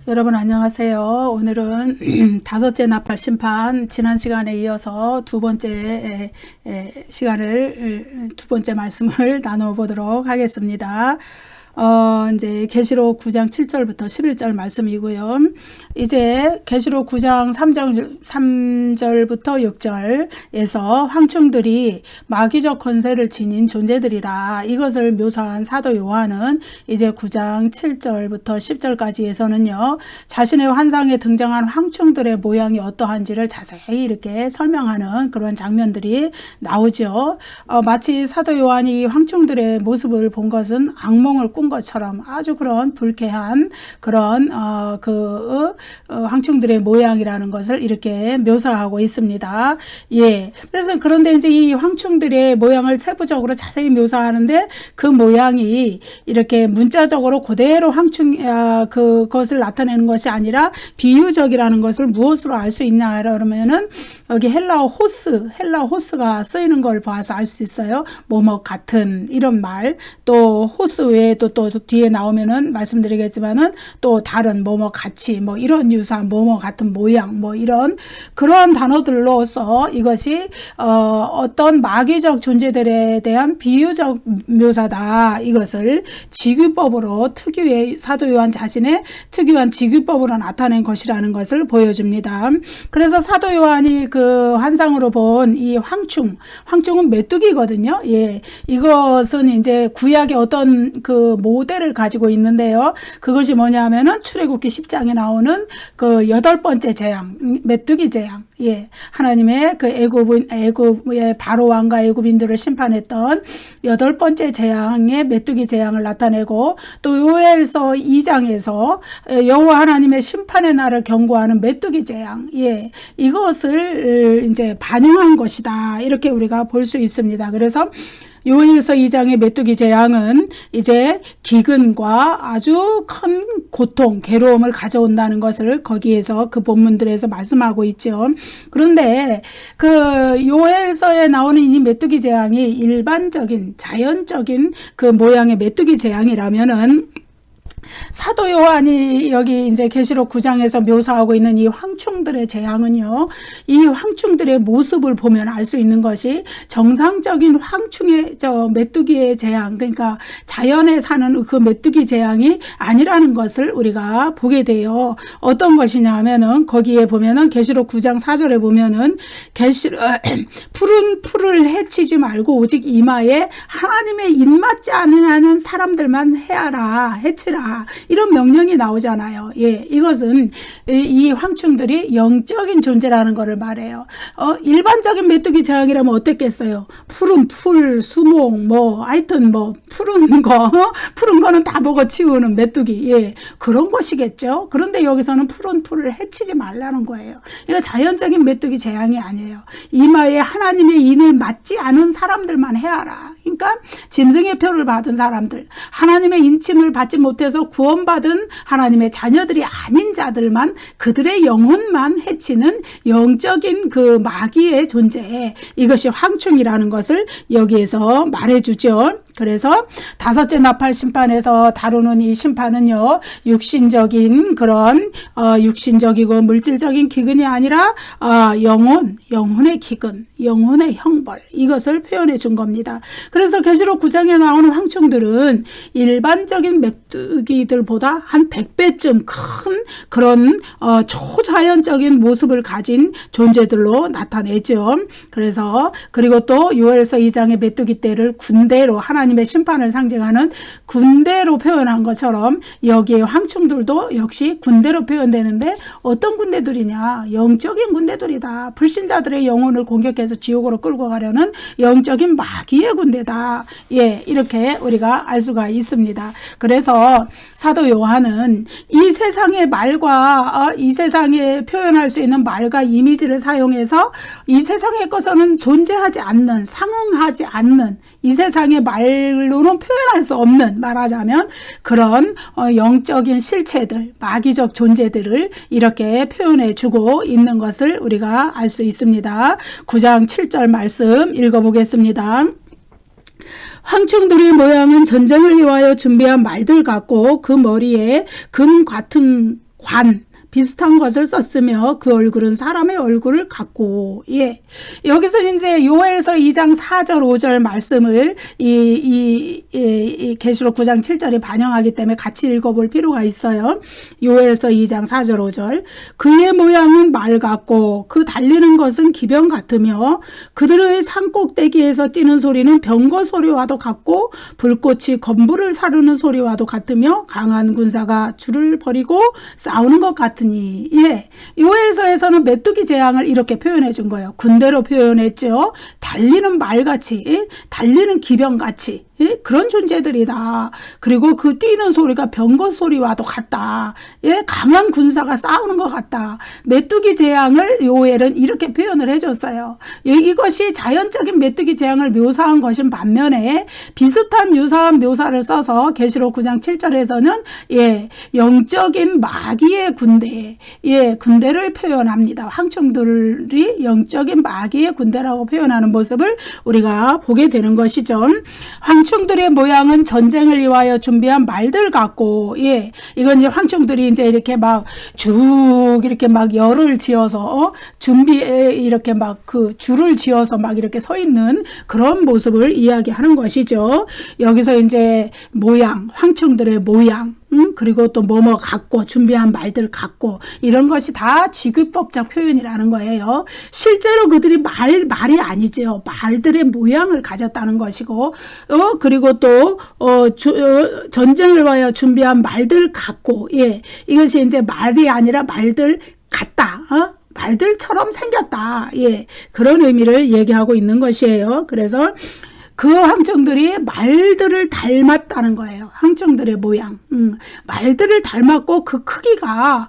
여러분 안녕하세요. 오늘은 다섯째 나팔 심판 지난 시간에 이어서 두 번째 말씀을 나눠보도록 하겠습니다. 이제 계시록 9장 7절부터 11절 말씀이고요. 이제 계시록 9장 3절부터 6절에서 황충들이 마귀적 권세를 지닌 존재들이라 이것을 묘사한 사도 요한은 이제 9장 7절부터 10절까지에서는요. 자신의 환상에 등장한 황충들의 모양이 어떠한지를 자세히 이렇게 설명하는 그런 장면들이 나오죠. 마치 사도 요한이 황충들의 모습을 본 것은 악몽을 꾼 것처럼 아주 그런 불쾌한 그런 황충들의 모양이라는 것을 이렇게 묘사하고 있습니다. 예. 그래서 그런데 이제 이 황충들의 모양을 세부적으로 자세히 묘사하는데 그 모양이 이렇게 문자적으로 그대로 그것을 나타내는 것이 아니라 비유적이라는 것을 무엇으로 알 수 있냐 그러면은 여기 헬라어 호스가 쓰이는 걸 봐서 알 수 있어요. 뭐뭐 같은 이런 말, 또 호스 외에도 또 뒤에 나오면은 말씀드리겠지만은 또 다른 뭐뭐 같이 뭐 이런 유사한 뭐뭐 같은 모양 뭐 이런 그런 단어들로서 이것이 어떤 마귀적 존재들에 대한 비유적 묘사다. 이것을 직유법으로 특유의 사도 요한 자신의 특유한 직유법으로 나타낸 것이라는 것을 보여줍니다. 그래서 사도 요한이 그 환상으로 본 이 황충은 메뚜기거든요. 예, 이것은 이제 구약의 어떤 그 모델을 가지고 있는데요. 그것이 뭐냐면은 출애굽기 10장에 나오는 그 8번째 재앙, 메뚜기 재앙. 예, 하나님의 그 애굽의 바로 왕과 애굽인들을 심판했던 8번째 재앙의 메뚜기 재앙을 나타내고 또 요엘서 2장에서 여호와 하나님의 심판의 날을 경고하는 메뚜기 재앙. 예, 이것을 이제 반영한 것이다. 이렇게 우리가 볼 수 있습니다. 그래서 요엘서 2장의 메뚜기 재앙은 이제 기근과 아주 큰 고통, 괴로움을 가져온다는 것을 거기에서 그 본문들에서 말씀하고 있죠. 그런데 그 요엘서에 나오는 이 메뚜기 재앙이 일반적인 자연적인 그 모양의 메뚜기 재앙이라면은 사도 요한이 여기 이제 계시록 9장에서 묘사하고 있는 이 황충들의 재앙은요, 이 황충들의 모습을 보면 알 수 있는 것이 정상적인 메뚜기의 재앙, 그러니까 자연에 사는 그 메뚜기 재앙이 아니라는 것을 우리가 보게 돼요. 어떤 것이냐 하면은 거기에 보면은 계시록 9장 4절에 보면은 푸른 풀을 해치지 말고 오직 이마에 하나님의 입맞지 않는 사람들만 해치라. 이런 명령이 나오잖아요. 예, 이것은 이 황충들이 영적인 존재라는 것을 말해요. 일반적인 메뚜기 재앙이라면 어땠겠어요? 푸른 풀, 수목, 하여튼 푸른 거는 다 먹어 치우는 메뚜기. 예, 그런 것이겠죠. 그런데 여기서는 푸른 풀을 해치지 말라는 거예요. 이거 자연적인 메뚜기 재앙이 아니에요. 이마에 하나님의 인을 맞지 않은 사람들만 해하라. 그러니까 짐승의 표를 받은 사람들, 하나님의 인침을 받지 못해서 구원받은 하나님의 자녀들이 아닌 자들만, 그들의 영혼만 해치는 영적인 그 마귀의 존재, 이것이 황충이라는 것을 여기에서 말해주죠. 그래서 다섯째 나팔 심판에서 다루는 이 심판은요, 육신적인 그런 육신적이고 물질적인 기근이 아니라 영혼의 기근, 영혼의 형벌, 이것을 표현해 준 겁니다. 그래서 계시록 9장에 나오는 황충들은 일반적인 메뚜기들보다 한 100배쯤 큰 그런 초자연적인 모습을 가진 존재들로 나타내죠. 그리고 또 요엘서 2장의 메뚜기 떼를 군대로, 하나님의 심판을 상징하는 군대로 표현한 것처럼 여기에 황충들도 역시 군대로 표현되는데 어떤 군대들이냐? 영적인 군대들이다. 불신자들의 영혼을 공격해서 지옥으로 끌고 가려는 영적인 마귀의 군대다. 예, 이렇게 우리가 알 수가 있습니다. 그래서 사도 요한은 이 세상의 말과 이 세상에 표현할 수 있는 말과 이미지를 사용해서 이 세상의 것은 존재하지 않는, 상응하지 않는, 이 세상의 말로는 표현할 수 없는, 말하자면 그런 영적인 실체들, 마귀적 존재들을 이렇게 표현해 주고 있는 것을 우리가 알 수 있습니다. 9장 7절 말씀 읽어보겠습니다. 황충들의 모양은 전쟁을 위하여 준비한 말들 같고 그 머리에 금 같은 관, 비슷한 것을 썼으며 그 얼굴은 사람의 얼굴을 갖고, 예. 여기서 이제 요엘서 2장 4절 5절 말씀을 이 계시록 9장 7절이 반영하기 때문에 같이 읽어볼 필요가 있어요. 요엘서 2장 4절 5절. 그의 모양은 말 같고 그 달리는 것은 기병 같으며 그들의 산꼭대기에서 뛰는 소리는 병거 소리와도 같고 불꽃이 건물을 사르는 소리와도 같으며 강한 군사가 줄을 버리고 싸우는 것 같으니, 예, 요엘서에서는 메뚜기 재앙을 이렇게 표현해 준 거예요. 군대로 표현했죠. 달리는 말같이, 달리는 기병같이, 예? 그런 존재들이다. 그리고 그 뛰는 소리가 병거 소리와도 같다. 예? 강한 군사가 싸우는 것 같다. 메뚜기 재앙을 요엘은 이렇게 표현을 해줬어요. 예? 이것이 자연적인 메뚜기 재앙을 묘사한 것인 반면에 비슷한 유사한 묘사를 써서 계시록 9장 7절에서는 예, 영적인 마귀의 군대, 예, 군대를 표현합니다. 황충들이 영적인 마귀의 군대라고 표현하는 모습을 우리가 보게 되는 것이죠. 황충들의 모양은 전쟁을 위하여 준비한 말들 같고, 예, 이건 이제 황충들이 이제 이렇게 막 쭉 이렇게 막 열을 지어서 이렇게 막 그 줄을 지어서 막 이렇게 서 있는 그런 모습을 이야기하는 것이죠. 여기서 이제 모양, 황충들의 모양, 그리고 또 뭐뭐 갖고 준비한 말들 갖고 이런 것이 다 직위법적 표현이라는 거예요. 실제로 그들이 말이 아니죠. 말들의 모양을 가졌다는 것이고, 그리고 또 전쟁을 위하여 준비한 말들 갖고, 예, 이것이 이제 말이 아니라 말들 같다. 말들처럼 생겼다. 예, 그런 의미를 얘기하고 있는 것이에요. 그래서 그 황충들이 말들을 닮았다는 거예요. 황충들의 모양. 말들을 닮았고 그 크기가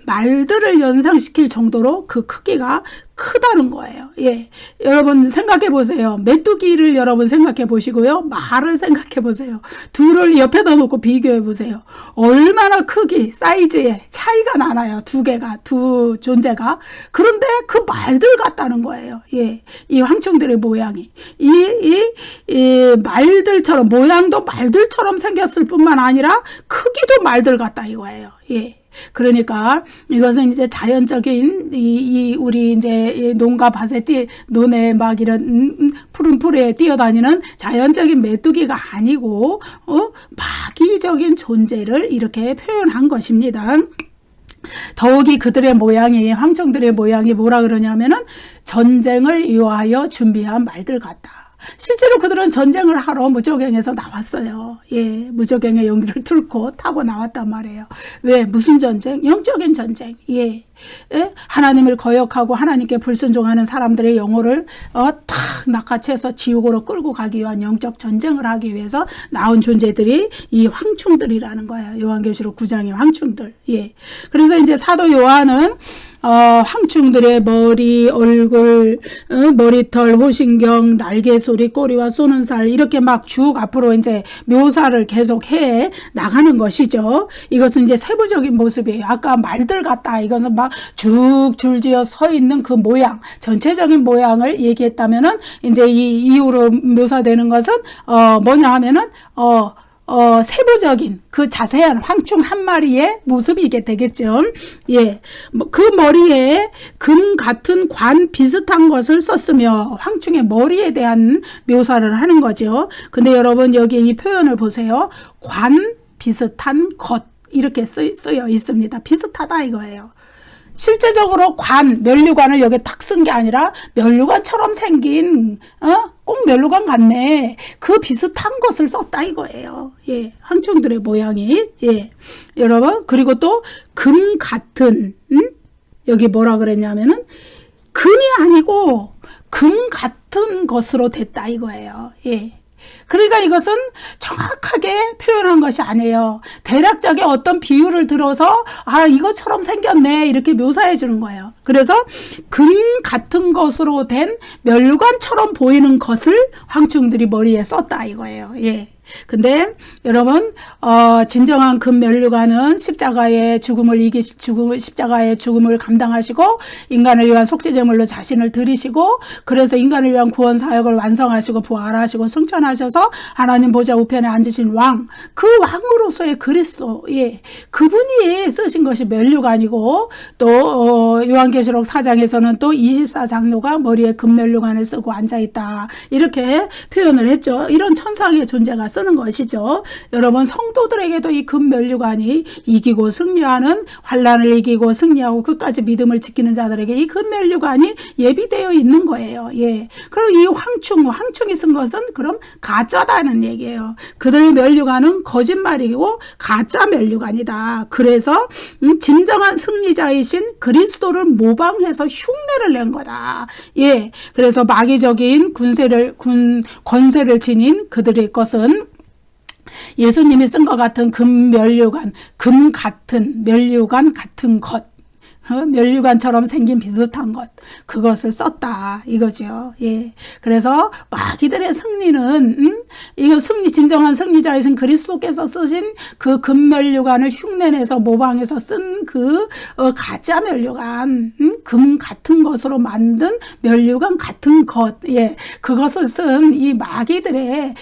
말들을 연상시킬 정도로 그 크기가 크다는 거예요. 예. 여러분 생각해 보세요. 메뚜기를 여러분 생각해 보시고요. 말을 생각해 보세요. 둘을 옆에다 놓고 비교해 보세요. 얼마나 크기, 사이즈에 차이가 나나요? 두 존재가. 그런데 그 말들 같다는 거예요. 예. 이 황충들의 모양이. 이 말들처럼, 모양도 말들처럼 생겼을 뿐만 아니라 크기도 말들 같다 이거예요. 예. 그러니까 이것은 이제 자연적인 우리 이제 논과 밭에 논에 막 이런 푸른 풀에 뛰어다니는 자연적인 메뚜기가 아니고 마귀적인 존재를 이렇게 표현한 것입니다. 더욱이 그들의 모양이, 황충들의 모양이 뭐라 그러냐면은 전쟁을 위하여 준비한 말들 같다. 실제로 그들은 전쟁을 하러 무저갱에서 나왔어요. 예, 무저갱의 용기를 뚫고 타고 나왔단 말이에요. 왜? 무슨 전쟁? 영적인 전쟁. 예. 예? 하나님을 거역하고 하나님께 불순종하는 사람들의 영혼을 탁 낚아채서 지옥으로 끌고 가기 위한 영적 전쟁을 하기 위해서 나온 존재들이 이 황충들이라는 거예요. 요한계시록 9장의 황충들. 예. 그래서 이제 사도 요한은 황충들의 머리, 얼굴, 머리털, 호신경, 날개 소리, 꼬리와 쏘는 살 이렇게 막 쭉 앞으로 이제 묘사를 계속 해 나가는 것이죠. 이것은 이제 세부적인 모습이에요. 아까 말들 같다. 이것은 막 쭉 줄지어 서 있는 그 모양, 전체적인 모양을 얘기했다면은 이제 이 이후로 묘사되는 것은 뭐냐 하면은 세부적인 그 자세한 황충 한 마리의 모습이게 되겠죠. 예. 그 머리에 금 같은 관 비슷한 것을 썼으며 황충의 머리에 대한 묘사를 하는 거죠. 근데 여러분 여기 이 표현을 보세요. 관 비슷한 것 이렇게 쓰여 있습니다. 비슷하다 이거예요. 실제적으로 면류관을 여기 딱 쓴 게 아니라 면류관처럼 생긴 꼭 면류관 같네. 그 비슷한 것을 썼다 이거예요. 예, 황충들의 모양이. 예, 여러분 그리고 또 금 같은 여기 뭐라 그랬냐면은 금이 아니고 금 같은 것으로 됐다 이거예요. 예. 그러니까 이것은 정확하게 표현한 것이 아니에요. 대략적인 어떤 비유를 들어서 이것처럼 생겼네 이렇게 묘사해 주는 거예요. 그래서 금 같은 것으로 된 면류관처럼 보이는 것을 황충들이 머리에 썼다 이거예요. 예. 근데 여러분 진정한 금면류관은 십자가의 십자가의 죽음을 감당하시고 인간을 위한 속죄제물로 자신을 드리시고 그래서 인간을 위한 구원 사역을 완성하시고 부활하시고 승천하셔서 하나님 보좌 우편에 앉으신 왕, 그 왕으로서의 그리스도, 예, 그분이 쓰신 것이 면류관이고 또 요한계시록 4장에서는 또 24장로가 머리에 금면류관을 쓰고 앉아있다 이렇게 표현을 했죠. 이런 천상의 존재가 쓰는 것이죠. 여러분 성도들에게도 이 금면류관이 이기고 승리하는, 환난을 이기고 승리하고 끝까지 믿음을 지키는 자들에게 이 금면류관이 예비되어 있는 거예요. 예. 그럼 이 황충이 쓴 것은 그럼 가짜다는 얘기예요. 그들의 면류관은 거짓말이고 가짜 면류관이다. 그래서 진정한 승리자이신 그리스도를 모방해서 흉내를 낸 거다. 예. 그래서 마귀적인 권세를 지닌 그들의 것은 예수님이 쓴 것 같은 금면류관, 금 같은 면류관 같은 것, 면류관처럼 생긴 비슷한 것, 그것을 썼다 이거죠. 예. 그래서 마귀들의 승리는 이거 진정한 승리자이신 그리스도께서 쓰신 그 금면류관을 흉내내서 모방해서 쓴 그 가짜 면류관, 금 같은 것으로 만든 면류관 같은 것, 예, 그것을 쓴 이 마귀들의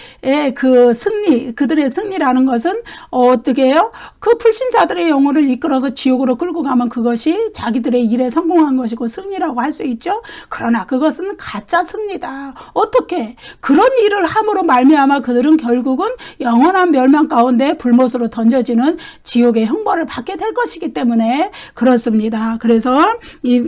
그 승리, 그들의 승리라는 것은 어떻게 해요? 그 불신자들의 영혼을 이끌어서 지옥으로 끌고 가면 그것이 자기들의 일에 성공한 것이고 승리라고 할 수 있죠. 그러나 그것은 가짜 승리다. 어떻게? 그런 일을 함으로 말미암아 그들은 결국은 영원한 멸망 가운데 불못으로 던져지는 지옥의 형벌을 받게 될 것이기 때문에 그렇습니다. 그래서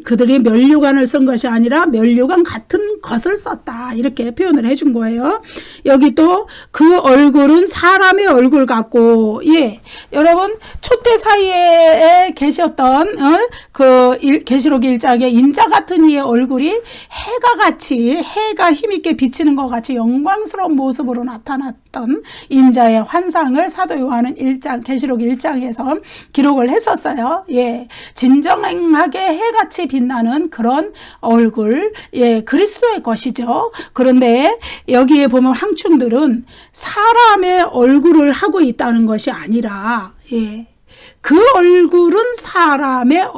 그들이 면류관을 쓴 것이 아니라 면류관 같은 것을 썼다. 이렇게 표현을 해준 거예요. 여기 또 그 얼굴은 사람의 얼굴 같고, 예, 여러분 초대 사이에 계셨던 계시록 1장의 인자 같은 이의 얼굴이 해가 힘있게 비치는 것 같이 영광스러운 모습으로 나타났던 인자의 환상을 사도 요한은 계시록 1장에서 기록을 했었어요. 예, 진정하게 해같이 빛나는 그런 얼굴, 예, 그리스도의 것이죠. 그런데 여기에 보면 황충들은 사람의 얼굴을 하고 있다는 것이 아니라, 예, 그 얼굴은 사람의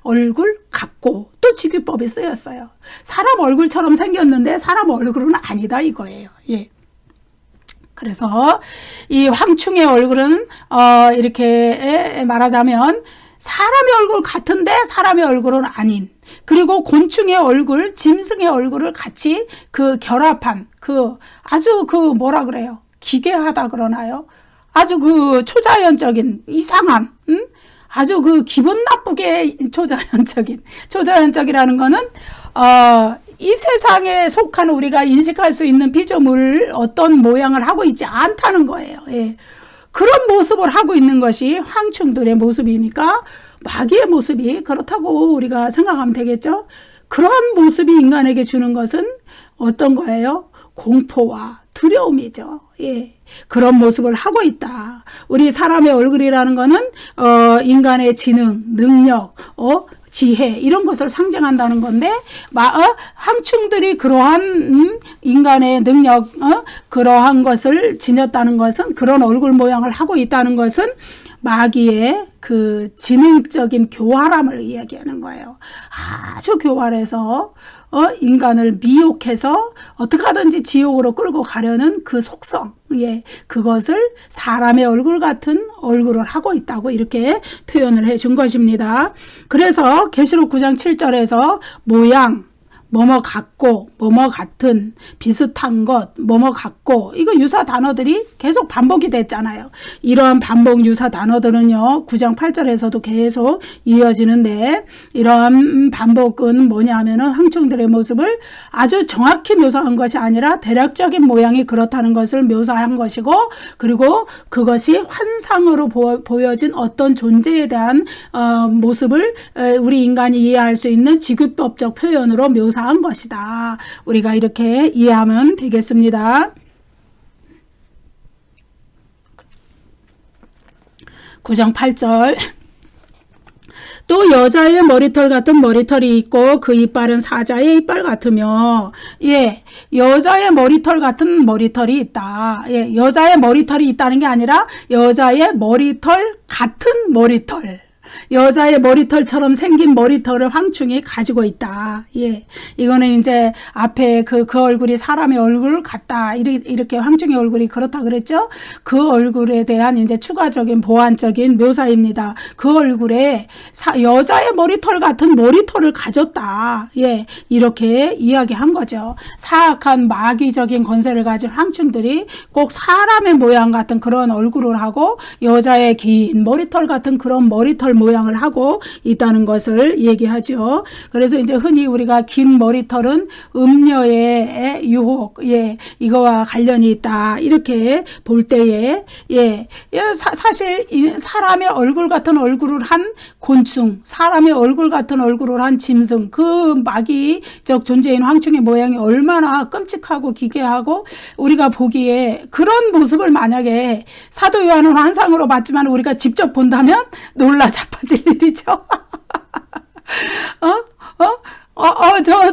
얼굴 같고 또 직위법이 쓰였어요. 사람 얼굴처럼 생겼는데 사람 얼굴은 아니다 이거예요. 예. 그래서 이 황충의 얼굴은 이렇게 말하자면 사람의 얼굴 같은데 사람의 얼굴은 아닌, 그리고 곤충의 얼굴, 짐승의 얼굴을 같이 그 결합한 아주 뭐라 그래요? 기괴하다 그러나요? 아주 초자연적인 이상한, 아주 기분 나쁘게 초자연적이라는 거는 이 세상에 속한 우리가 인식할 수 있는 피조물 어떤 모양을 하고 있지 않다는 거예요. 예. 그런 모습을 하고 있는 것이 황충들의 모습이니까 마귀의 모습이 그렇다고 우리가 생각하면 되겠죠. 그러한 모습이 인간에게 주는 것은 어떤 거예요? 공포와 두려움이죠. 예. 그런 모습을 하고 있다. 우리 사람의 얼굴이라는 거는 인간의 지능, 능력, 지혜 이런 것을 상징한다는 건데 황충들이 그러한 인간의 능력, 그러한 것을 지녔다는 것은, 그런 얼굴 모양을 하고 있다는 것은 마귀의 그 지능적인 교활함을 이야기하는 거예요. 아주 교활해서 인간을 미혹해서 어떻게 하든지 지옥으로 끌고 가려는 그 속성, 예, 그것을 사람의 얼굴 같은 얼굴을 하고 있다고 이렇게 표현을 해준 것입니다. 그래서 계시록 9장 7절에서 모양, 뭐뭐 같고, 뭐뭐 같은, 비슷한 것, 뭐뭐 같고, 이거 유사 단어들이 계속 반복이 됐잖아요. 이러한 반복 유사 단어들은요, 9장 8절에서도 계속 이어지는데, 이러한 반복은 뭐냐 하면은 황충들의 모습을 아주 정확히 묘사한 것이 아니라 대략적인 모양이 그렇다는 것을 묘사한 것이고, 그리고 그것이 환상으로 보여진 어떤 존재에 대한 모습을 우리 인간이 이해할 수 있는 직위법적 표현으로 묘사한 것이다. 우리가 이렇게 이해하면 되겠습니다. 9장 8절 또 여자의 머리털 같은 머리털이 있고 그 이빨은 사자의 이빨 같으며, 예, 여자의 머리털 같은 머리털이 있다. 예, 여자의 머리털이 있다는 게 아니라 여자의 머리털 같은 머리털. 여자의 머리털처럼 생긴 머리털을 황충이 가지고 있다. 예. 이거는 이제 앞에 그 얼굴이 사람의 얼굴 같다. 이렇게 황충의 얼굴이 그렇다 그랬죠? 그 얼굴에 대한 이제 추가적인 보완적인 묘사입니다. 그 얼굴에 여자의 머리털 같은 머리털을 가졌다. 예. 이렇게 이야기한 거죠. 사악한 마귀적인 권세를 가진 황충들이 꼭 사람의 모양 같은 그런 얼굴을 하고 여자의 긴 머리털 같은 그런 머리털 모양을 하고 있다는 것을 얘기하죠. 그래서 이제 흔히 우리가 긴 머리털은 음녀의 유혹, 예, 이거와 관련이 있다. 이렇게 볼 때에, 예, 사실 사람의 얼굴 같은 얼굴을 한 곤충, 사람의 얼굴 같은 얼굴을 한 짐승, 그 마귀적 존재인 황충의 모양이 얼마나 끔찍하고 기괴하고 우리가 보기에 그런 모습을 만약에 사도 요한은 환상으로 봤지만 우리가 직접 본다면 놀라 자빠질 일이죠.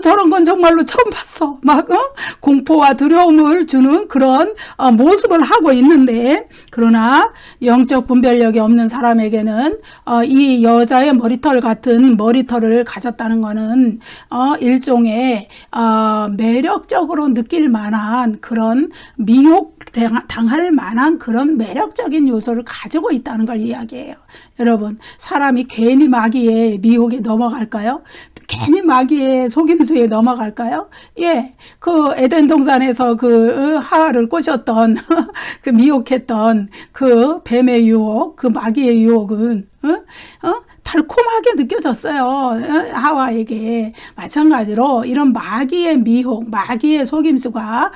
저런 건 정말로 처음 봤어. 공포와 두려움을 주는 그런 모습을 하고 있는데, 그러나 영적 분별력이 없는 사람에게는 이 여자의 머리털 같은 머리털을 가졌다는 거는 일종의 매력적으로 느낄 만한 그런 미혹 당할 만한 그런 매력적인 요소를 가지고 있다는 걸 이야기해요. 여러분, 사람이 괜히 마귀의 미혹에 넘어갈까요? 괜히 마귀의 속임수에 넘어갈까요? 예, 그 에덴 동산에서 그 하와를 꼬셨던 그 미혹했던 그 뱀의 유혹, 그 마귀의 유혹은 달콤하게 느껴졌어요. 하와에게. 마찬가지로 이런 마귀의 미혹, 마귀의 속임수가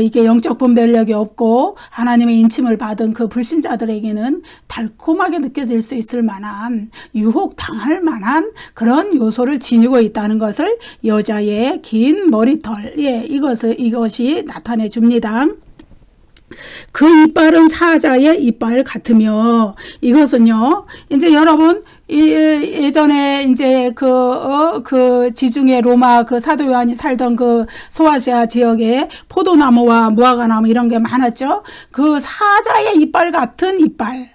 이게 영적 분별력이 없고 하나님의 인침을 받은 그 불신자들에게는 달콤하게 느껴질 수 있을 만한, 유혹 당할 만한 그런 요소를 지니고 있다는 것을 여자의 긴 머리털, 예, 이것이 나타내 줍니다. 그 이빨은 사자의 이빨 같으며, 이것은요, 이제 여러분, 예전에 이제 그 지중해 로마 그 사도 요한이 살던 그 소아시아 지역에 포도나무와 무화과나무 이런 게 많았죠. 그 사자의 이빨 같은 이빨.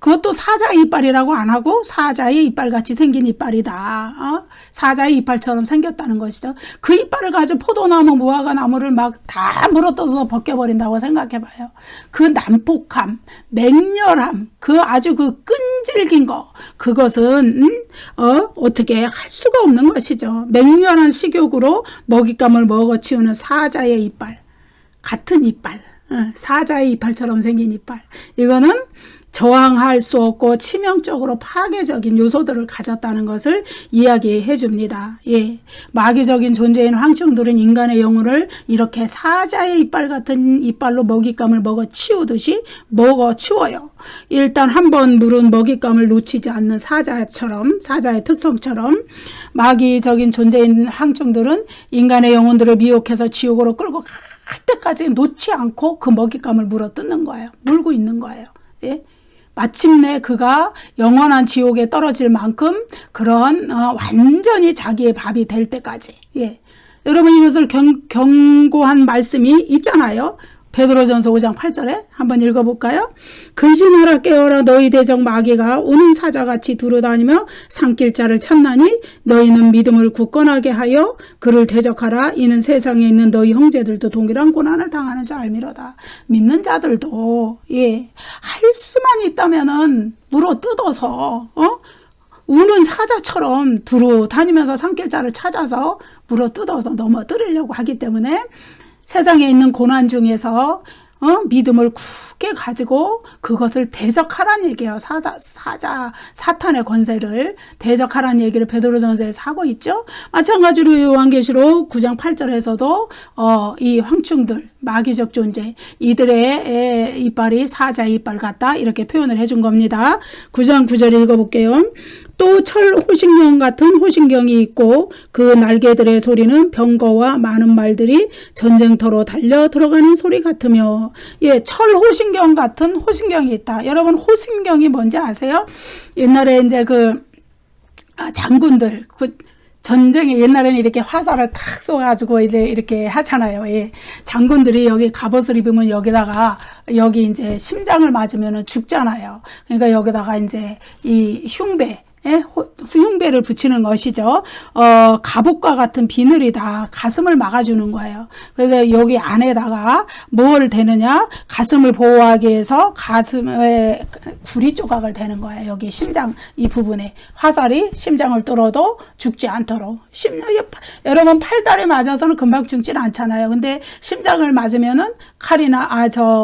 그것도 사자의 이빨이라고 안 하고 사자의 이빨같이 생긴 이빨이다. 사자의 이빨처럼 생겼다는 것이죠. 그 이빨을 가지고 포도나무, 무화과나무를 막 다 물어뜯어서 벗겨버린다고 생각해봐요. 그 난폭함, 맹렬함, 그 아주 그 끈질긴 거, 그것은 어떻게 할 수가 없는 것이죠. 맹렬한 식욕으로 먹잇감을 먹어치우는 사자의 이빨, 같은 이빨, 사자의 이빨처럼 생긴 이빨. 이거는 저항할 수 없고 치명적으로 파괴적인 요소들을 가졌다는 것을 이야기해 줍니다. 예. 마귀적인 존재인 황충들은 인간의 영혼을 이렇게 사자의 이빨 같은 이빨로 먹잇감을 먹어치우듯이 먹어치워요. 일단 한번 물은 먹잇감을 놓치지 않는 사자처럼, 사자의 특성처럼 마귀적인 존재인 황충들은 인간의 영혼들을 미혹해서 지옥으로 끌고 갈 때까지 놓지 않고 그 먹잇감을 물어 뜯는 거예요. 물고 있는 거예요. 예. 마침내 그가 영원한 지옥에 떨어질 만큼 그런 완전히 자기의 밥이 될 때까지. 예. 여러분, 이것을 경고한 말씀이 있잖아요. 베드로전서 5장 8절에 한번 읽어볼까요? 근신하라, 깨어라, 너희 대적 마귀가 오는 사자같이 두루다니며 삼킬 자를 찾나니 너희는 믿음을 굳건하게 하여 그를 대적하라. 이는 세상에 있는 너희 형제들도 동일한 고난을 당하는 줄 알미로다. 믿는 자들도, 예, 할 수만 있다면은 물어 뜯어서 우는 사자처럼 두루 다니면서 삼킬 자를 찾아서 물어 뜯어서 넘어뜨리려고 하기 때문에 세상에 있는 고난 중에서 믿음을 굳게 가지고 그것을 대적하라는 얘기예요. 사탄의 권세를 대적하라는 얘기를 베드로전서에서 하고 있죠. 마찬가지로 요한계시록 9장 8절에서도 이 황충들, 마귀적 존재. 이들의 이빨이 사자의 이빨 같다. 이렇게 표현을 해준 겁니다. 9장 9절 읽어볼게요. 또 철 호신경 같은 호신경이 있고 그 날개들의 소리는 병거와 많은 말들이 전쟁터로 달려 들어가는 소리 같으며. 예, 철 호신경 같은 호신경이 있다. 여러분 호신경이 뭔지 아세요? 옛날에 이제 장군들 전쟁에 옛날에는 이렇게 화살을 탁 쏘가지고 이제 이렇게 하잖아요. 예. 장군들이 여기 갑옷을 입으면 여기 이제 심장을 맞으면 죽잖아요. 그러니까 여기다가 이제 이 흉배, 흉배를 붙이는 것이죠. 갑옷과 같은 비늘이다. 가슴을 막아주는 거예요. 그래서 여기 안에다가 뭘 대느냐? 가슴을 보호하기 위해서 가슴에 구리 조각을 대는 거예요. 여기 심장 이 부분에 화살이 심장을 뚫어도 죽지 않도록. 여러분 팔다리 맞아서는 금방 죽지는 않잖아요. 근데 심장을 맞으면은 칼이나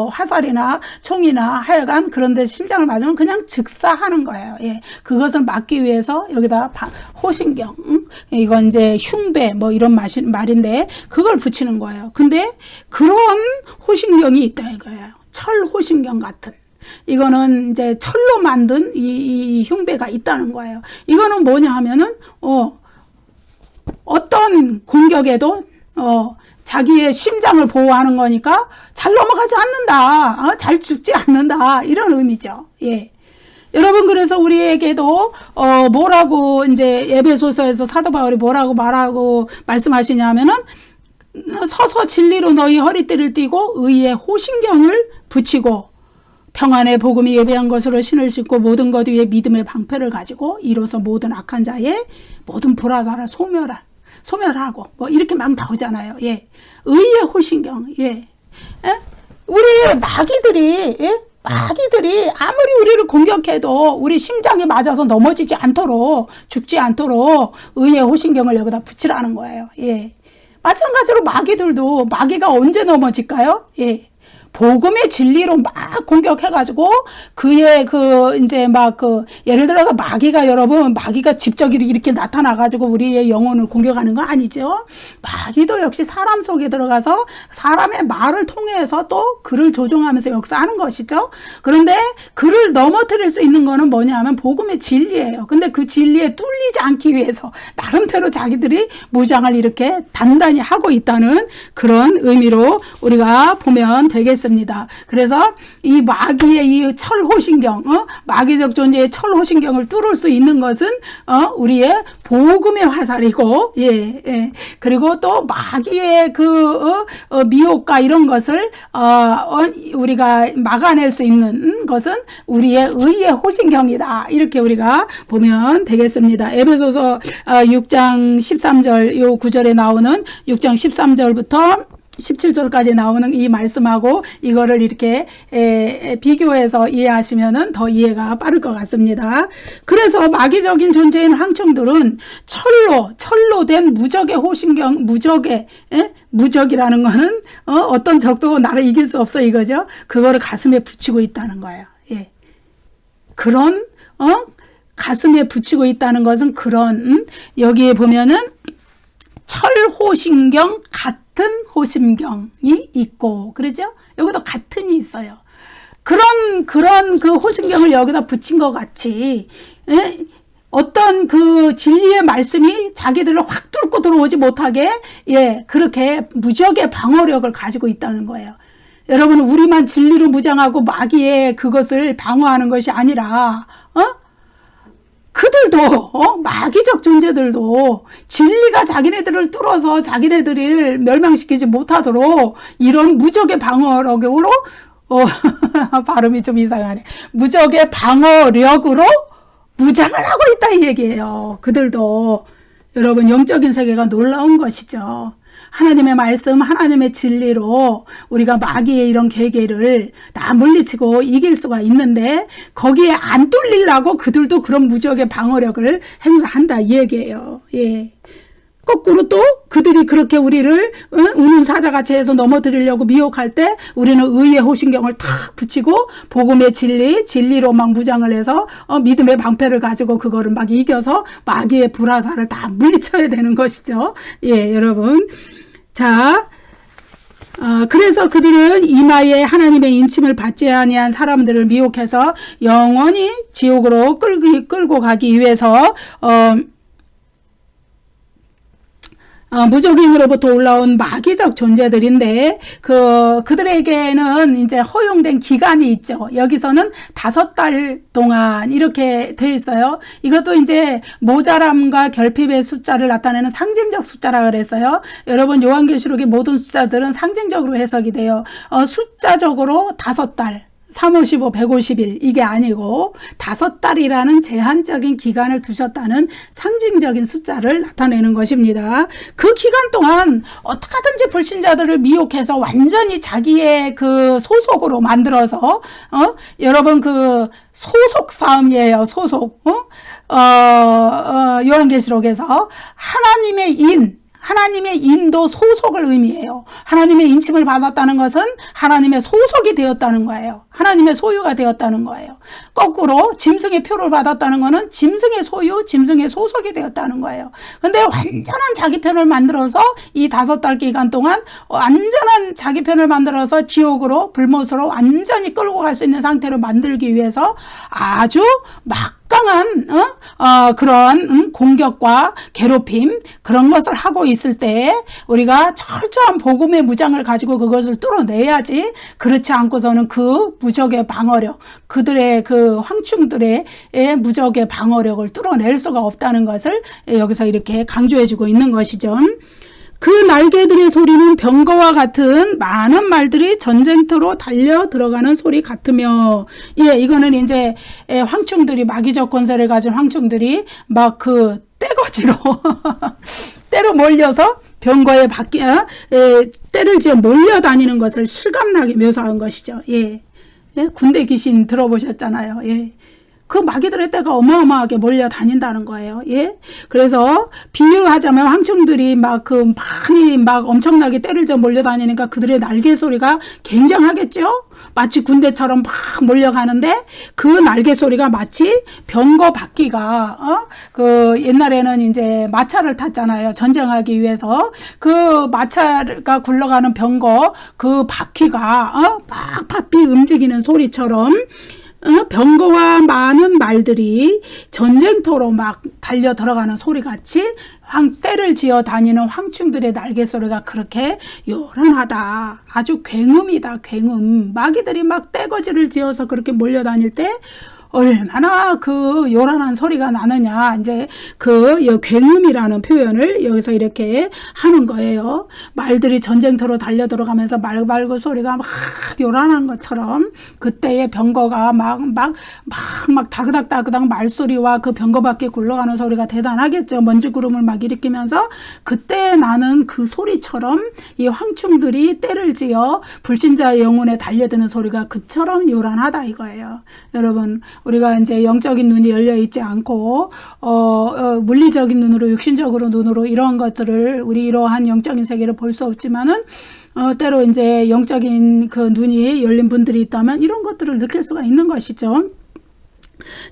화살이나 총이나 하여간 그런데 심장을 맞으면 그냥 즉사하는 거예요. 예, 그것을 막기 위해서 여기다 호신경, 이건 이제 흉배 뭐 이런 말인데 그걸 붙이는 거예요. 근데 그런 호신경이 있다 이거예요. 철 호신경 같은. 이거는 이제 철로 만든 이 흉배가 있다는 거예요. 이거는 뭐냐 하면은 어떤 공격에도 자기의 심장을 보호하는 거니까 잘 넘어가지 않는다. 잘 죽지 않는다. 이런 의미죠. 예. 여러분 그래서 우리에게도 뭐라고 이제 에베소서에서 사도 바울이 뭐라고 말씀하시냐면은 서서 진리로 너희 허리띠를 띠고 의의 호신경을 붙이고 평안의 복음이 예배한 것으로 신을 신고 모든 것 위에 믿음의 방패를 가지고 이로써 모든 악한 자의 모든 불화사를 소멸하고 뭐 이렇게 막 나오잖아요. 예. 의의 호신경. 예. 우리 마귀들이 아무리 우리를 공격해도 우리 심장에 맞아서 넘어지지 않도록 죽지 않도록 의의 호신경을 여기다 붙이라는 거예요. 예. 마찬가지로 마귀가 언제 넘어질까요? 예. 복음의 진리로 막 공격해가지고 그의 예를 들어서 마귀가 직접 이렇게 나타나가지고 우리의 영혼을 공격하는 거 아니죠? 마귀도 역시 사람 속에 들어가서 사람의 말을 통해서 또 그를 조종하면서 역사하는 것이죠. 그런데 그를 넘어뜨릴 수 있는 거는 뭐냐면 복음의 진리예요. 근데 그 진리에 뚫리지 않기 위해서 나름대로 자기들이 무장을 이렇게 단단히 하고 있다는 그런 의미로 우리가 보면 되겠습니다. 그래서 이 마귀의 이 철호신경, 마귀적 존재의 철호신경을 뚫을 수 있는 것은 우리의 복음의 화살이고, 예. 그리고 또 마귀의 미혹과 이런 것을 우리가 막아낼 수 있는 것은 우리의 의의 호신경이다. 이렇게 우리가 보면 되겠습니다. 에베소서 6장 13절 요 9절에 나오는 6장 13절부터 17절까지 나오는 이 말씀하고 이거를 이렇게 비교해서 이해하시면은 더 이해가 빠를 것 같습니다. 그래서 마귀적인 존재인 황충들은 철로 된 무적의 호신경, 무적이라는 거는 어떤 적도 나를 이길 수 없어 이거죠. 그거를 가슴에 붙이고 있다는 거예요. 예. 그런 가슴에 붙이고 있다는 것은 그런 여기에 보면은 철호신경 같은 호신경이 있고 그러죠? 여기도 같은이 있어요. 그런 그 호신경을 여기다 붙인 것 같이 어떤 그 진리의 말씀이 자기들을 확 뚫고 들어오지 못하게 그렇게 무적의 방어력을 가지고 있다는 거예요. 여러분 우리만 진리로 무장하고 마귀의 그것을 방어하는 것이 아니라 그들도 마귀적 존재들도 진리가 자기네들을 뚫어서 자기네들을 멸망시키지 못하도록 이런 무적의 방어력으로 발음이 좀 이상하네. 무적의 방어력으로 무장을 하고 있다 이 얘기예요. 그들도 여러분 영적인 세계가 놀라운 것이죠. 하나님의 말씀, 하나님의 진리로 우리가 마귀의 이런 계계를 다 물리치고 이길 수가 있는데 거기에 안 뚫리려고 그들도 그런 무적의 방어력을 행사한다 이 얘기예요. 예. 거꾸로 또 그들이 그렇게 우리를 우는 사자같이 해서 넘어뜨리려고 미혹할 때 우리는 의의 호신경을 탁 붙이고 복음의 진리로 막 무장을 해서 믿음의 방패를 가지고 그거를 막 이겨서 마귀의 불화살을 다 물리쳐야 되는 것이죠. 예, 여러분. 자, 그래서 그들은 이마에 하나님의 인침을 받지 아니한 사람들을 미혹해서 영원히 지옥으로 끌고 가기 위해서 무적인으로부터 올라온 마귀적 존재들인데 그들에게는 이제 허용된 기간이 있죠. 여기서는 5달 동안 이렇게 돼 있어요. 이것도 이제 모자람과 결핍의 숫자를 나타내는 상징적 숫자라 그랬어요. 여러분 요한계시록의 모든 숫자들은 상징적으로 해석이 돼요. 숫자적으로 5달 3, 5, 15, 150일 이게 아니고 5달이라는 제한적인 기간을 두셨다는 상징적인 숫자를 나타내는 것입니다. 그 기간 동안 어떻게 하든지 불신자들을 미혹해서 완전히 자기의 그 소속으로 만들어서 여러분 그 소속 싸움이에요. 소속. 요한계시록에서 하나님의 인도 소속을 의미해요. 하나님의 인침을 받았다는 것은 하나님의 소속이 되었다는 거예요. 하나님의 소유가 되었다는 거예요. 거꾸로 짐승의 표를 받았다는 것은 짐승의 소유, 짐승의 소속이 되었다는 거예요. 근데 완전한 자기 편을 만들어서 이 5달 기간 동안 완전한 자기 편을 만들어서 지옥으로 불못으로 완전히 끌고 갈 수 있는 상태로 만들기 위해서 아주 막강한 그런 공격과 괴롭힘 그런 것을 하고 있을 때 우리가 철저한 복음의 무장을 가지고 그것을 뚫어내야지. 그렇지 않고서는 그 무적의 방어력, 그들의 그 황충들의 무적의 방어력을 뚫어낼 수가 없다는 것을 여기서 이렇게 강조해주고 있는 것이죠. 그 날개들의 소리는 병거와 같은 많은 말들이 전쟁터로 달려 들어가는 소리 같으며, 이거는 이제 황충들이 마귀적 권세를 가진 황충들이 막 그 떼거지로 때로 몰려서 병거에 때를 지어 몰려다니는 것을 실감나게 묘사한 것이죠. 군대 귀신 들어보셨잖아요. 그 마귀들의 때가 어마어마하게 몰려다닌다는 거예요. 그래서 비유하자면 황충들이 많이 엄청나게 때를 져 몰려다니니까 그들의 날개 소리가 굉장하겠죠? 마치 군대처럼 막 몰려가는데 그 날개 소리가 마치 병거 바퀴가 옛날에는 이제 마차를 탔잖아요. 전쟁하기 위해서 그 마차가 굴러가는 병거 그 바퀴가 막 바삐 움직이는 소리처럼 병거와 많은 말들이 전쟁터로 막 달려 들어가는 소리같이 때를 지어 다니는 황충들의 날개 소리가 그렇게 요란하다. 아주 굉음이다. 굉음. 마귀들이 막 떼거지를 지어서 그렇게 몰려다닐 때 얼마나 그 요란한 소리가 나느냐. 이제 그 굉음이라는 표현을 여기서 이렇게 하는 거예요. 말들이 전쟁터로 달려 들어가면서 말고 소리가 막 요란한 것처럼 그때의 병거가 막 다그닥 말소리와 그 병거 밖에 굴러가는 소리가 대단하겠죠. 먼지 구름을 막 일으키면서 그때 나는 그 소리처럼 이 황충들이 때를 지어 불신자의 영혼에 달려드는 소리가 그처럼 요란하다 이거예요. 여러분, 우리가 이제 영적인 눈이 열려 있지 않고 물리적인 눈으로 육신적으로 눈으로 이런 것들을 우리 이러한 영적인 세계를 볼 수 없지만은 때로 이제 영적인 그 눈이 열린 분들이 있다면 이런 것들을 느낄 수가 있는 것이죠.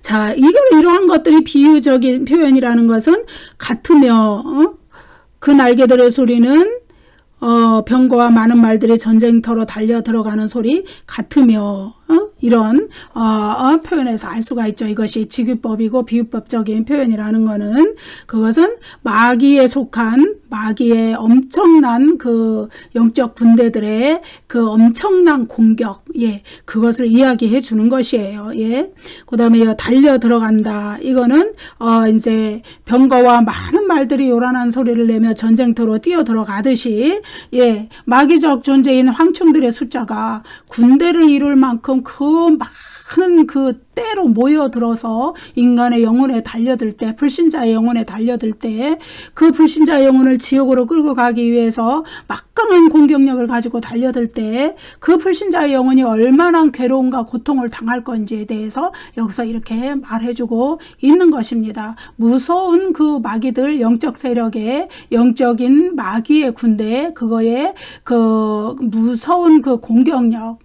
자, 이러한 것들이 비유적인 표현이라는 것은 같으며 그 날개들의 소리는 병거와 많은 말들이 전쟁터로 달려 들어가는 소리 같으며 이런 표현에서 알 수가 있죠. 이것이 직유법이고 비유법적인 표현이라는 것은 그것은 마귀에 속한 마귀의 엄청난 그 영적 군대들의 그 엄청난 공격, 그것을 이야기해 주는 것이에요. 그 다음에 달려 들어간다. 이거는 이제 병거와 많은 말들이 요란한 소리를 내며 전쟁터로 뛰어 들어가듯이 마귀적 존재인 황충들의 숫자가 군대를 이룰 만큼 그 많은 그 때로 모여들어서 인간의 영혼에 달려들 때, 불신자의 영혼에 달려들 때, 그 불신자의 영혼을 지옥으로 끌고 가기 위해서 막강한 공격력을 가지고 달려들 때, 그 불신자의 영혼이 얼마나 괴로움과 고통을 당할 건지에 대해서 여기서 이렇게 말해주고 있는 것입니다. 무서운 그 마귀들, 영적 세력의, 영적인 마귀의 군대, 그거의 그 무서운 그 공격력,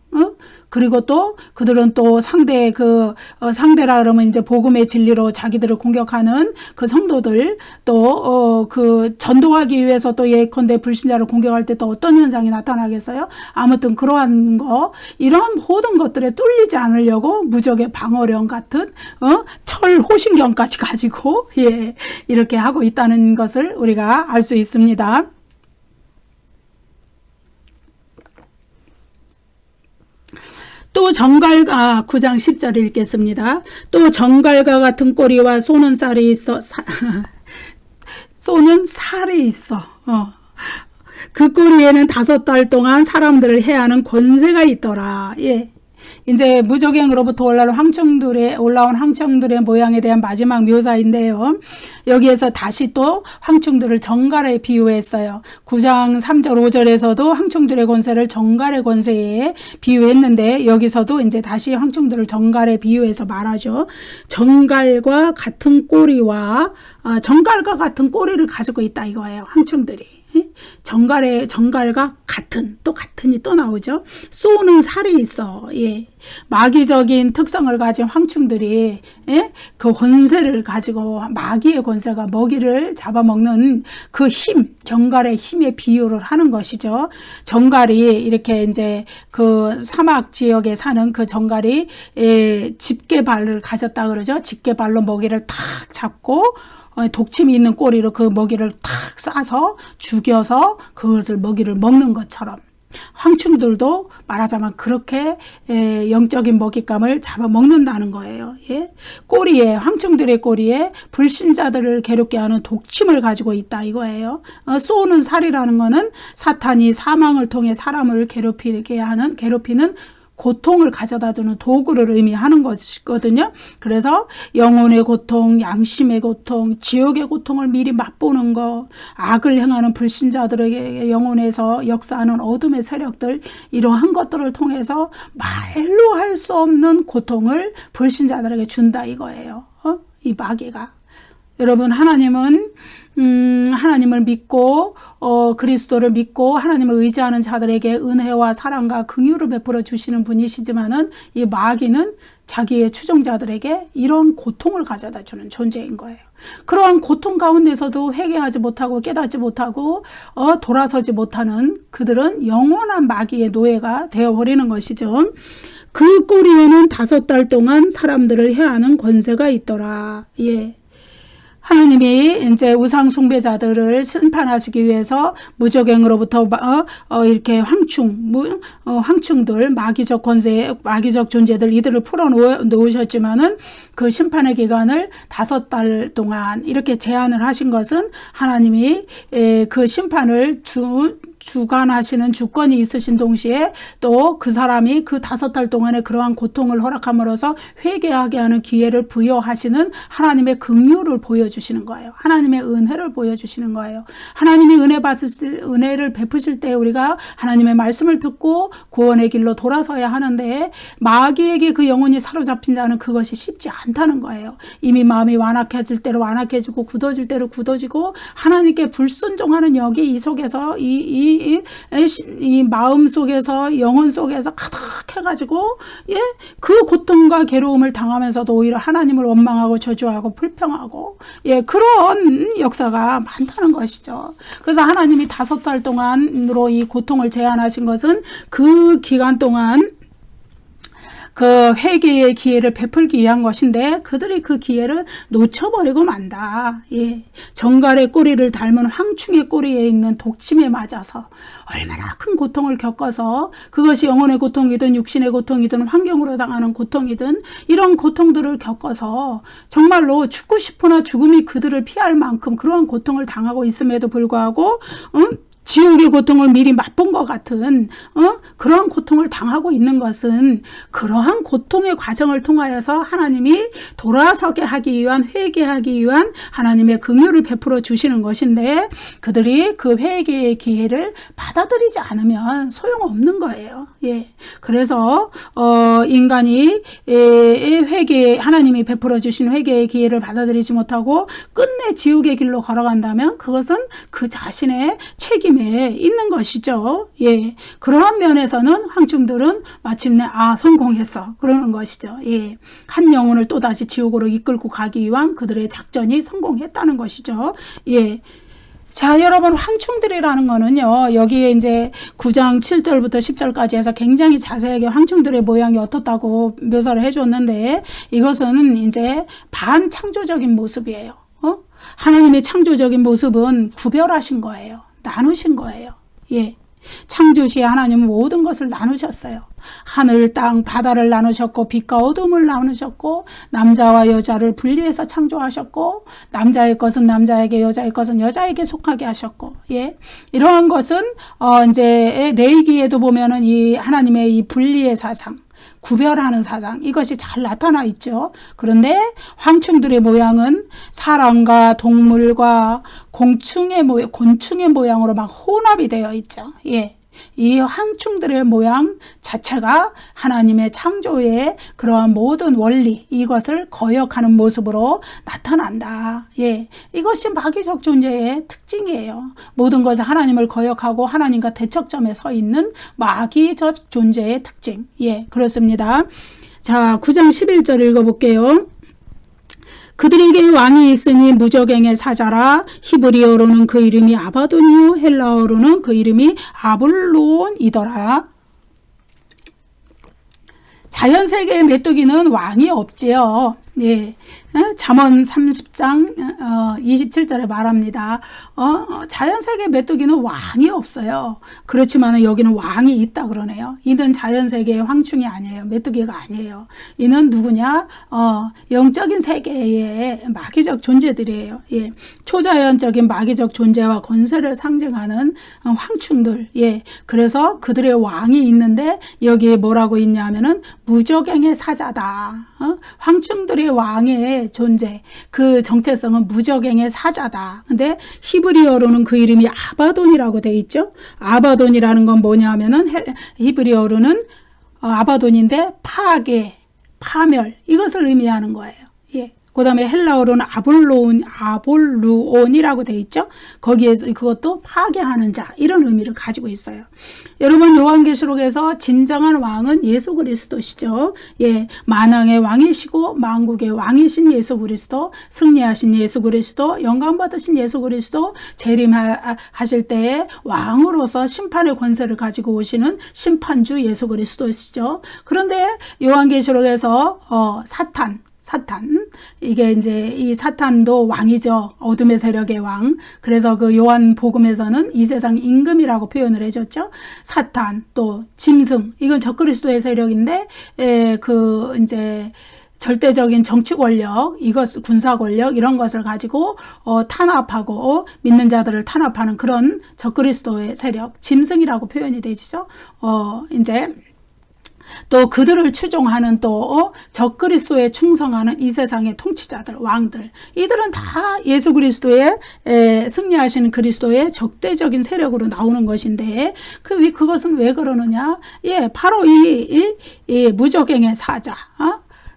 그리고 또 그들은 또 상대라 그러면 이제 복음의 진리로 자기들을 공격하는 그 성도들 또 그 전도하기 위해서 또 예컨대 불신자를 공격할 때 또 어떤 현상이 나타나겠어요? 아무튼 그러한 이러한 모든 것들에 뚫리지 않으려고 무적의 방어령 같은 철 호신경까지 가지고 이렇게 하고 있다는 것을 우리가 알 수 있습니다. 또 정갈과 9장 10절 읽겠습니다. 또 정갈과 같은 꼬리와 쏘는 살이 있어. 쏘는 살이 있어. 그 꼬리에는 5달 동안 사람들을 해하는 권세가 있더라. 이제 무적행으로부터 올라온 황충들의 모양에 대한 마지막 묘사인데요. 여기에서 다시 또 황충들을 정갈에 비유했어요. 9장 3절 5절에서도 황충들의 권세를 정갈의 권세에 비유했는데 여기서도 이제 다시 황충들을 정갈에 비유해서 말하죠. 정갈과 같은 꼬리와 정갈과 같은 꼬리를 가지고 있다 이거예요. 황충들이. 정갈과 같은이 또 나오죠. 쏘는 살이 있어. 마귀적인 특성을 가진 황충들이 그 권세를 가지고 마귀의 권세가 먹이를 잡아먹는 그 힘, 정갈의 힘에 비유를 하는 것이죠. 정갈이 이렇게 이제 그 사막 지역에 사는 그 정갈이 집게발을 가졌다 그러죠. 집게발로 먹이를 탁 잡고 독침이 있는 꼬리로 그 먹이를 탁 싸서 죽여서 그것을 먹이를 먹는 것처럼 황충들도 말하자면 그렇게 영적인 먹잇감을 잡아먹는다는 거예요. 꼬리에 황충들의 꼬리에 불신자들을 괴롭게 하는 독침을 가지고 있다 이거예요. 쏘는 살이라는 거는 사탄이 사망을 통해 사람을 괴롭히는 고통을 가져다주는 도구를 의미하는 것이거든요. 그래서 영혼의 고통, 양심의 고통, 지옥의 고통을 미리 맛보는 것, 악을 행하는 불신자들에게 영혼에서 역사하는 어둠의 세력들, 이러한 것들을 통해서 말로 할 수 없는 고통을 불신자들에게 준다 이거예요. 이 마귀가. 여러분, 하나님을 믿고 그리스도를 믿고 하나님을 의지하는 자들에게 은혜와 사랑과 긍휼을 베풀어 주시는 분이시지만은 이 마귀는 자기의 추종자들에게 이런 고통을 가져다 주는 존재인 거예요. 그러한 고통 가운데서도 회개하지 못하고 깨닫지 못하고 돌아서지 못하는 그들은 영원한 마귀의 노예가 되어버리는 것이죠. 그 꼬리에는 5달 동안 사람들을 해하는 권세가 있더라. 하나님이 이제 우상 숭배자들을 심판하시기 위해서 무적행으로부터 이렇게 황충들 마귀적 권세, 마귀적 존재들 이들을 풀어 놓으셨지만은 그 심판의 기간을 5달 동안 이렇게 제한을 하신 것은 하나님이 그 심판을 주관하시는 주권이 있으신 동시에 또 그 사람이 그 5달 동안의 그러한 고통을 허락함으로써 회개하게 하는 기회를 부여하시는 하나님의 긍휼을 보여주시는 거예요. 하나님의 은혜를 보여주시는 거예요. 하나님이 은혜를 베푸실 때 우리가 하나님의 말씀을 듣고 구원의 길로 돌아서야 하는데 마귀에게 그 영혼이 사로잡힌 자는 그것이 쉽지 않다는 거예요. 이미 마음이 완악해질 대로 완악해지고 굳어질 대로 굳어지고 하나님께 불순종하는 영이 이 속에서 이 마음 속에서 영혼 속에서 가득해가지고 그 고통과 괴로움을 당하면서도 오히려 하나님을 원망하고 저주하고 불평하고 그런 역사가 많다는 것이죠. 그래서 하나님이 5달 동안으로 이 고통을 제한하신 것은 그 기간 동안 그 회개의 기회를 베풀기 위한 것인데 그들이 그 기회를 놓쳐버리고 만다. 정갈의 꼬리를 닮은 황충의 꼬리에 있는 독침에 맞아서 얼마나 큰 고통을 겪어서 그것이 영혼의 고통이든 육신의 고통이든 환경으로 당하는 고통이든 이런 고통들을 겪어서 정말로 죽고 싶으나 죽음이 그들을 피할 만큼 그러한 고통을 당하고 있음에도 불구하고 지옥의 고통을 미리 맛본 것 같은 그러한 고통을 당하고 있는 것은 그러한 고통의 과정을 통하여서 하나님이 돌아서게 하기 위한 회개하기 위한 하나님의 긍휼을 베풀어 주시는 것인데 그들이 그 회개의 기회를 받아들이지 않으면 소용없는 거예요. 그래서 인간이 하나님이 베풀어 주신 회개의 기회를 받아들이지 못하고 끝내 지옥의 길로 걸어간다면 그것은 그 자신의 책임 하나님에 있는 것이죠. 예. 그러한 면에서는 황충들은 마침내 성공했어. 그러는 것이죠. 예. 한 영혼을 또다시 지옥으로 이끌고 가기 위한 그들의 작전이 성공했다는 것이죠. 예. 자, 여러분, 황충들이라는 거는요, 여기에 이제 9장 7절부터 10절까지 해서 굉장히 자세하게 황충들의 모양이 어떻다고 묘사를 해줬는데, 이것은 이제 반창조적인 모습이에요. 하나님의 창조적인 모습은 구별하신 거예요. 나누신 거예요. 예. 창조 시에 하나님은 모든 것을 나누셨어요. 하늘, 땅, 바다를 나누셨고 빛과 어둠을 나누셨고 남자와 여자를 분리해서 창조하셨고 남자의 것은 남자에게 여자의 것은 여자에게 속하게 하셨고 예. 이러한 것은 이제 레위기에도 보면은 이 하나님의 이 분리의 사상 구별하는 사상 이것이 잘 나타나 있죠. 그런데 황충들의 모양은 사람과 동물과 곤충의 모양으로 막 혼합이 되어 있죠. 예. 이 황충들의 모양 자체가 하나님의 창조의 그러한 모든 원리 이것을 거역하는 모습으로 나타난다. 예, 이것이 마귀적 존재의 특징이에요. 모든 것을 하나님을 거역하고 하나님과 대척점에 서 있는 마귀적 존재의 특징. 예, 그렇습니다. 자, 9장 11절 읽어볼게요. 그들에게 왕이 있으니 무적행의 사자라. 히브리어로는 그 이름이 아바돈이요 헬라어로는 그 이름이 아볼론이더라. 자연세계의 메뚜기는 왕이 없지요. 예. 잠언 30장 27절에 말합니다. 자연세계 메뚜기는 왕이 없어요. 그렇지만 여기는 왕이 있다 그러네요. 이는 자연세계의 황충이 아니에요. 메뚜기가 아니에요. 이는 누구냐? 영적인 세계의 마귀적 존재들이에요. 예. 초자연적인 마귀적 존재와 권세를 상징하는 황충들. 예. 그래서 그들의 왕이 있는데 여기에 뭐라고 있냐면은 무적행의 사자다. 황충들의 왕의 존재, 그 정체성은 무적행의 사자다. 근데 히브리어로는 그 이름이 아바돈이라고 돼 있죠. 아바돈이라는 건 뭐냐 하면은 히브리어로는 아바돈인데 파괴, 파멸 이것을 의미하는 거예요. 예. 그 다음에 헬라어로는 아볼루온이라고 돼 있죠. 거기에서 그것도 파괴하는 자 이런 의미를 가지고 있어요. 여러분 요한계시록에서 진정한 왕은 예수 그리스도시죠. 예, 만왕의 왕이시고 만국의 왕이신 예수 그리스도, 승리하신 예수 그리스도, 영광 받으신 예수 그리스도, 재림하실 때에 왕으로서 심판의 권세를 가지고 오시는 심판주 예수 그리스도시죠. 그런데 요한계시록에서 사탄 이게 이제 이 사탄도 왕이죠. 어둠의 세력의 왕. 그래서 그 요한 복음에서는 이 세상 임금이라고 표현을 해줬죠. 사탄 또 짐승 이건 적그리스도의 세력인데 그 이제 절대적인 정치 권력, 이것 군사 권력 이런 것을 가지고 탄압하고 믿는 자들을 탄압하는 그런 적그리스도의 세력, 짐승이라고 표현이 되죠. 이제 또 그들을 추종하는 또 적그리스도에 충성하는 이 세상의 통치자들, 왕들 이들은 다 예수 그리스도의 승리하시는 그리스도의 적대적인 세력으로 나오는 것인데 그것은 왜 그러느냐? 예, 바로 이 무적행의 사자,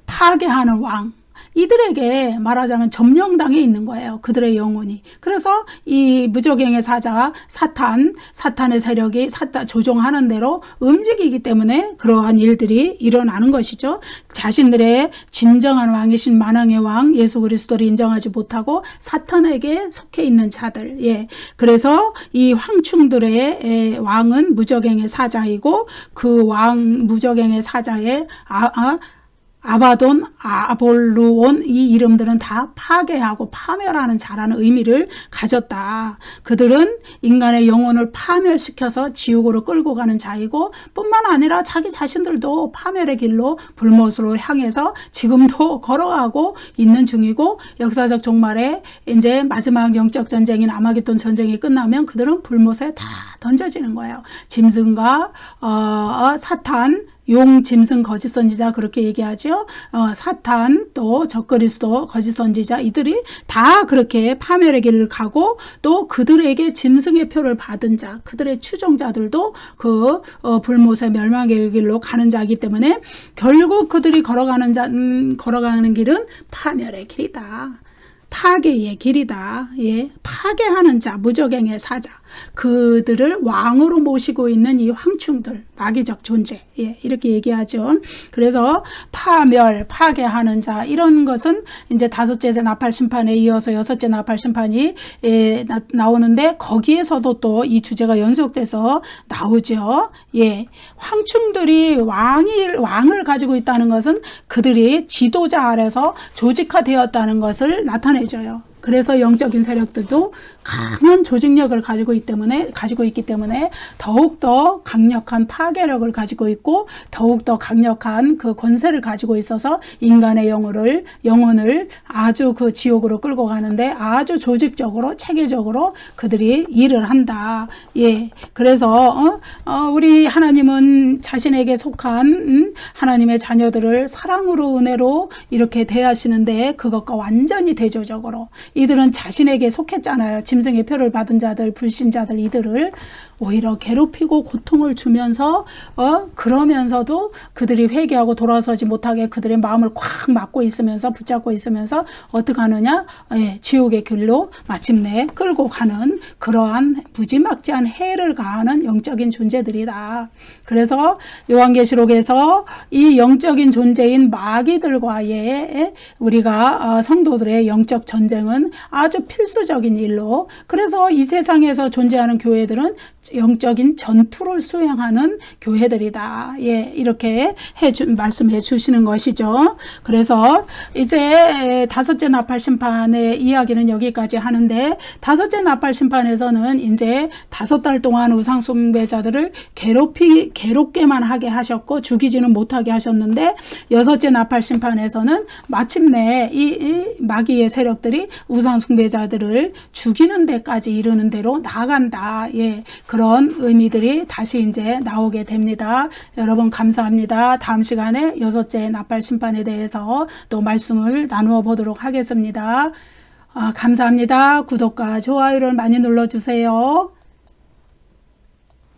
파괴하는 왕 이들에게 말하자면 점령당해 있는 거예요. 그들의 영혼이. 그래서 이 무적행의 사자가 사탄의 세력이 조종하는 대로 움직이기 때문에 그러한 일들이 일어나는 것이죠. 자신들의 진정한 왕이신 만왕의 왕 예수 그리스도를 인정하지 못하고 사탄에게 속해 있는 자들. 예. 그래서 이 황충들의 왕은 무적행의 사자이고 그 왕 무적행의 사자의 아바돈, 아볼루온 이 이름들은 다 파괴하고 파멸하는 자라는 의미를 가졌다. 그들은 인간의 영혼을 파멸시켜서 지옥으로 끌고 가는 자이고 뿐만 아니라 자기 자신들도 파멸의 길로 불못으로 향해서 지금도 걸어가고 있는 중이고 역사적 종말에 이제 마지막 영적 전쟁인 아마겟돈 전쟁이 끝나면 그들은 불못에 다 던져지는 거예요. 짐승과 사탄 용, 짐승, 거짓 선지자 그렇게 얘기하죠. 사탄 또 적그리스도 거짓 선지자 이들이 다 그렇게 파멸의 길을 가고 또 그들에게 짐승의 표를 받은 자 그들의 추종자들도 그 불못의 멸망의 길로 가는 자이기 때문에 결국 그들이 걸어가는 길은 파멸의 길이다. 파괴의 길이다. 예, 파괴하는 자, 무적행의 사자, 그들을 왕으로 모시고 있는 이 황충들, 마귀적 존재, 예, 이렇게 얘기하죠. 그래서 파멸, 파괴하는 자, 이런 것은 이제 다섯째 나팔 심판에 이어서 여섯째 나팔 심판이 나오는데, 거기에서도 또 이 주제가 연속돼서 나오죠. 예, 황충들이 왕을 가지고 있다는 것은 그들이 지도자 아래서 조직화되었다는 것을 나타내줘요. 그래서 영적인 세력들도 강한 조직력을 가지고 있기 때문에 더욱더 강력한 파괴력을 가지고 있고, 더욱더 강력한 그 권세를 가지고 있어서 인간의 영혼을 아주 그 지옥으로 끌고 가는데 아주 조직적으로, 체계적으로 그들이 일을 한다. 예, 그래서 우리 하나님은 자신에게 속한 하나님의 자녀들을 사랑으로, 은혜로 이렇게 대하시는데, 그것과 완전히 대조적으로 이들은 자신에게 속했잖아요. 짐승의 표를 받은 자들, 불신자들, 이들을 오히려 괴롭히고 고통을 주면서 그러면서도 그들이 회개하고 돌아서지 못하게 그들의 마음을 꽉 막고 있으면서, 붙잡고 있으면서 어떻게 하느냐? 예, 지옥의 길로 마침내 끌고 가는 그러한 무지막지한 해를 가하는 영적인 존재들이다. 그래서 요한계시록에서 이 영적인 존재인 마귀들과의 우리가 성도들의 영적 전쟁은 아주 필수적인 일로, 그래서 이 세상에서 존재하는 교회들은 영적인 전투를 수행하는 교회들이다. 예, 이렇게 말씀해 주시는 것이죠. 그래서 이제 다섯째 나팔 심판의 이야기는 여기까지 하는데, 다섯째 나팔 심판에서는 이제 5달 동안 우상 숭배자들을 괴롭게만 하게 하셨고 죽이지는 못하게 하셨는데, 여섯째 나팔 심판에서는 마침내 이 마귀의 세력들이 우상 숭배자들을 죽이는 데까지 이르는 대로 나아간다. 예, 그런 의미들이 다시 이제 나오게 됩니다. 여러분 감사합니다. 다음 시간에 여섯째 나팔 심판에 대해서 또 말씀을 나누어 보도록 하겠습니다. 감사합니다. 구독과 좋아요를 많이 눌러주세요.